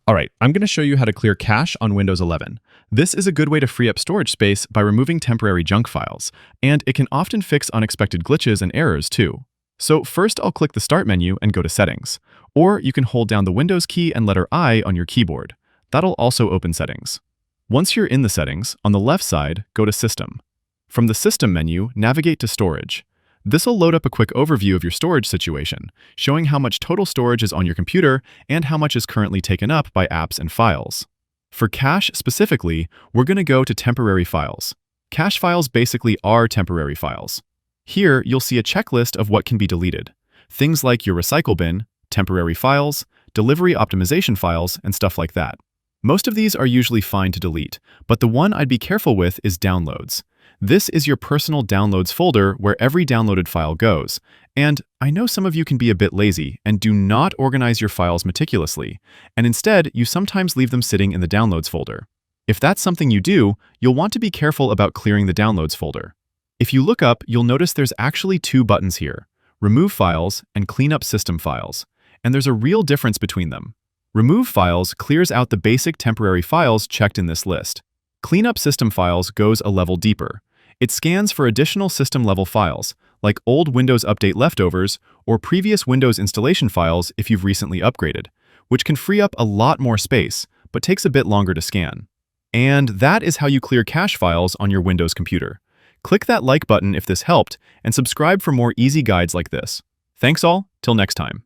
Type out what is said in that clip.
All right, I'm going to show you how to clear cache on Windows 11. This is a good way to free up storage space by removing temporary junk files, and it can often fix unexpected glitches and errors too. So first I'll click the Start menu and go to Settings, or you can hold down the Windows key and letter I on your keyboard. That'll also open Settings. Once you're in the settings, on the left side, go to System. From the System menu, navigate to Storage. This'll load up a quick overview of your storage situation, showing how much total storage is on your computer and how much is currently taken up by apps and files. For cache specifically, we're going to go to Temporary Files. Cache files basically are temporary files. Here, you'll see a checklist of what can be deleted. Things like your recycle bin, temporary files, delivery optimization files, and stuff like that. Most of these are usually fine to delete, but the one I'd be careful with is Downloads. This is your personal downloads folder where every downloaded file goes. And I know some of you can be a bit lazy and do not organize your files meticulously, and instead you sometimes leave them sitting in the downloads folder. If that's something you do, you'll want to be careful about clearing the downloads folder. If you look up, you'll notice there's actually two buttons here: Remove Files and Clean Up System Files, and there's a real difference between them. Remove Files clears out the basic temporary files checked in this list. Clean Up System Files goes a level deeper. It scans for additional system-level files, like old Windows Update leftovers or previous Windows installation files if you've recently upgraded, which can free up a lot more space, but takes a bit longer to scan. And that is how you clear cache files on your Windows computer. Click that like button if this helped, and subscribe for more easy guides like this. Thanks all, till next time.